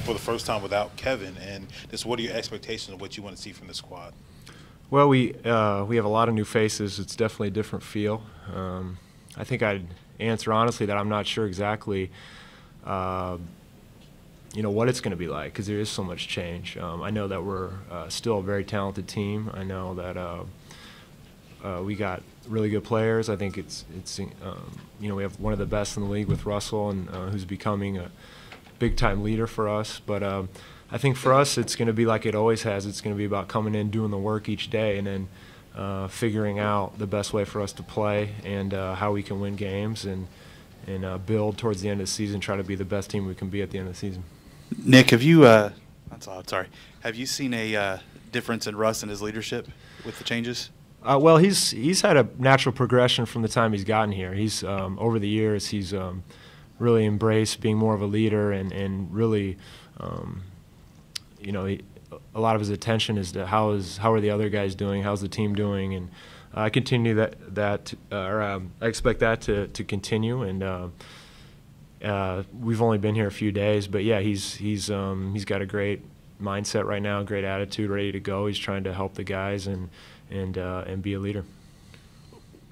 for the first time without Kevin, and just what are your expectations of what you want to see from the squad? Well, we have a lot of new faces. It's definitely a different feel. I think I'd answer honestly that I'm not sure exactly, what it's going to be like because there is so much change. I know that we're still a very talented team. I know that we got really good players. I think it's we have one of the best in the league with Russell, and who's becoming a big-time leader for us. But I think for us, it's going to be like it always has. It's going to be about coming in, doing the work each day, and then figuring out the best way for us to play and how we can win games and build towards the end of the season, try to be the best team we can be at the end of the season. Nick, have you have you seen a difference in Russ and his leadership with the changes? Well, he's had a natural progression from the time he's gotten here. He's over the years he's really embraced being more of a leader and really a lot of his attention is to how are the other guys doing, how's the team doing, and I continue I expect that to continue. And we've only been here a few days, but yeah, he's got a great mindset right now, great attitude, ready to go. He's trying to help the guys and be a leader.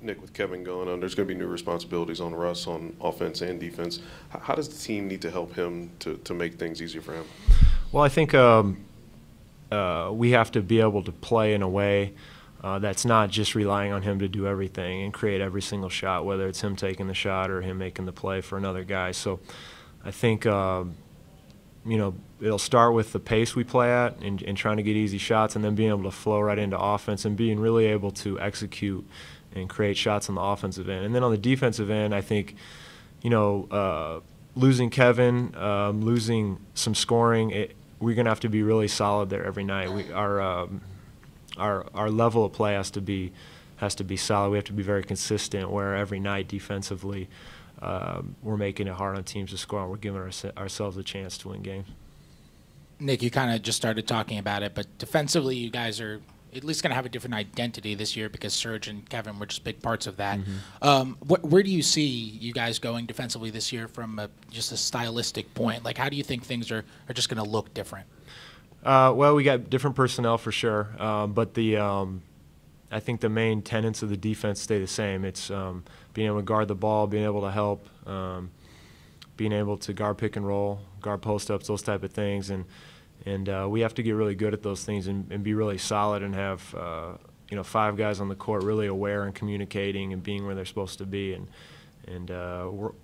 Nick, with Kevin going on, there's going to be new responsibilities on Russ on offense and defense. How does the team need to help him to make things easier for him? Well, I think we have to be able to play in a way that's not just relying on him to do everything and create every single shot, whether it's him taking the shot or him making the play for another guy. So I think it'll start with the pace we play at and trying to get easy shots, and then being able to flow right into offense and being really able to execute and create shots on the offensive end. And then on the defensive end, I think, losing Kevin, losing some scoring, we're going to have to be really solid there every night. Our level of play has to be solid. We have to be very consistent, where every night defensively we're making it hard on teams to score, and we're giving ourselves a chance to win games. Nick, you kind of just started talking about it, but defensively you guys are at least going to have a different identity this year because Serge and Kevin were just big parts of that. Mm-hmm. Where do you see you guys going defensively this year from just a stylistic point? Like, how do you think things are just going to look different? Well, we got different personnel for sure, but I think the main tenets of the defense stay the same. It's being able to guard the ball, being able to help, being able to guard pick and roll, guard post-ups, those type of things. And we have to get really good at those things and be really solid and have 5 guys on the court really aware and communicating and being where they're supposed to be. And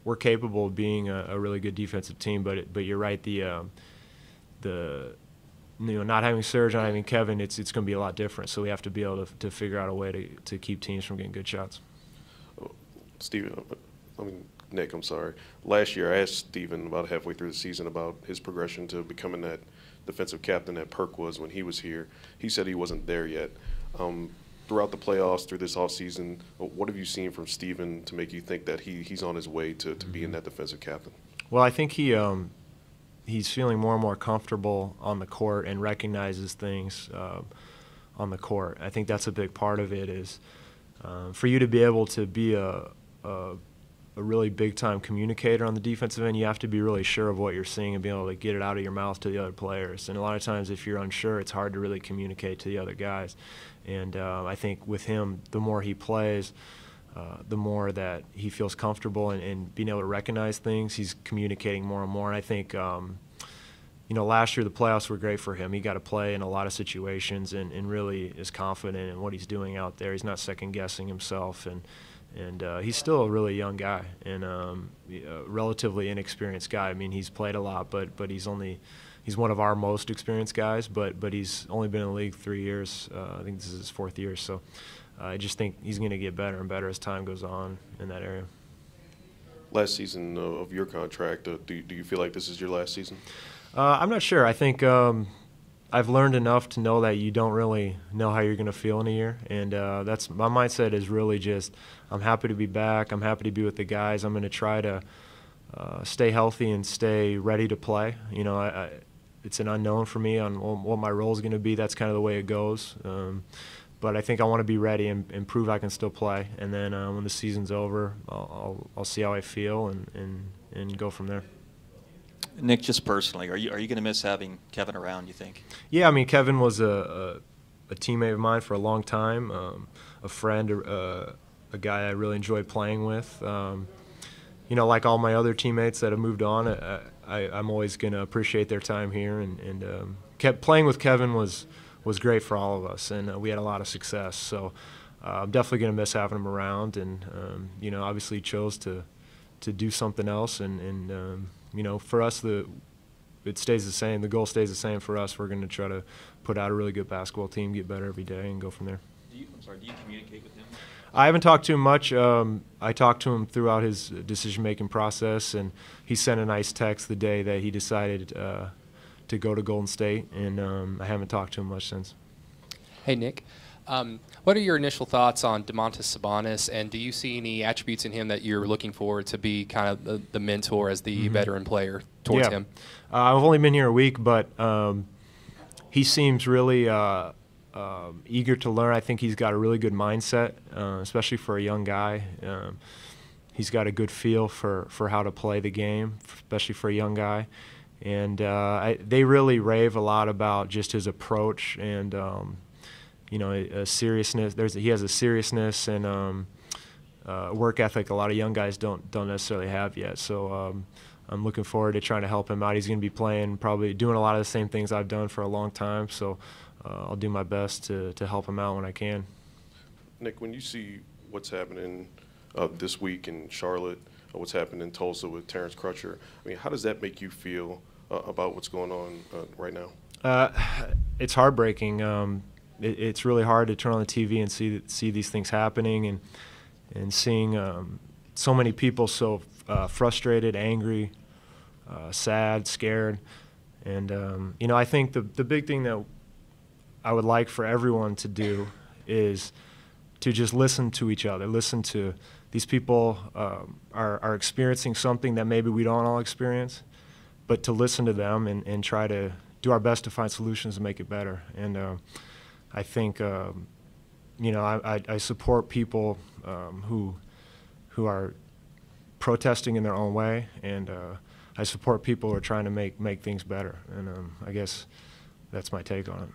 we're capable of being a really good defensive team. But you're right, not having Serge, not having Kevin, it's going to be a lot different. So we have to be able to figure out a way to keep teams from getting good shots. Nick, I'm sorry. Last year I asked Steven about halfway through the season about his progression to becoming that defensive captain that Perk was when he was here. He said he wasn't there yet. Throughout the playoffs, through this offseason, what have you seen from Steven to make you think that he's on his way to being that defensive captain? Well, I think he's feeling more and more comfortable on the court and recognizes things on the court. I think that's a big part of it is for you to be able to be a really big-time communicator on the defensive end, you have to be really sure of what you're seeing and be able to get it out of your mouth to the other players. And a lot of times if you're unsure, it's hard to really communicate to the other guys. And I think with him, the more he plays, the more that he feels comfortable and being able to recognize things, he's communicating more and more. And I think, last year the playoffs were great for him. He got to play in a lot of situations and really is confident in what he's doing out there. He's not second-guessing himself. And he's still a really young guy and a relatively inexperienced guy. I mean, he's played a lot, but he's one of our most experienced guys, but he's only been in the league 3 years. I think this is his 4th year. So I just think he's going to get better and better as time goes on in that area. Last season of your contract, do you feel like this is your last season? I'm not sure. I think I've learned enough to know that you don't really know how you're going to feel in a year, and that's my mindset is really just I'm happy to be back. I'm happy to be with the guys. I'm going to try to stay healthy and stay ready to play. It's an unknown for me on what my role is going to be. That's kind of the way it goes. But I think I want to be ready and prove I can still play. And then when the season's over, I'll see how I feel and go from there. Nick, just personally, are you going to miss having Kevin around, you think? Yeah, I mean, Kevin was a teammate of mine for a long time, a friend, a guy I really enjoyed playing with. You know, like all my other teammates that have moved on, I'm always going to appreciate their time here. And kept playing with Kevin was great for all of us, and we had a lot of success. So I'm definitely going to miss having him around. And you know, obviously he chose to do something else. And you know, for us, it stays the same. The goal stays the same for us. We're going to try to put out a really good basketball team, get better every day, and go from there. Do you communicate with him? I haven't talked to him much. I talked to him throughout his decision-making process, and he sent a nice text the day that he decided to go to Golden State, and I haven't talked to him much since. Hey, Nick. What are your initial thoughts on Domantas Sabonis, and do you see any attributes in him that you're looking for to be kind of the mentor as the veteran player towards him? I've only been here a week, but he seems really eager to learn. I think he's got a really good mindset, especially for a young guy. He's got a good feel for how to play the game, especially for a young guy. And they really rave a lot about just his approach and you know, a seriousness. He has a seriousness and work ethic a lot of young guys don't necessarily have yet. So I'm looking forward to trying to help him out. He's going to be playing, probably doing a lot of the same things I've done for a long time. So I'll do my best to help him out when I can. Nick, when you see what's happening this week in Charlotte, what's happening in Tulsa with Terrence Crutcher, I mean, how does that make you feel about what's going on right now? It's heartbreaking. It's really hard to turn on the TV and see these things happening, and seeing so many people so frustrated, angry, sad, scared. And you know, I think the big thing that I would like for everyone to do is to just listen to each other, listen to these people are experiencing something that maybe we don't all experience, but to listen to them and try to do our best to find solutions to make it better. And I think, you know, I support people who are protesting in their own way, and I support people who are trying to make things better. And I guess that's my take on it.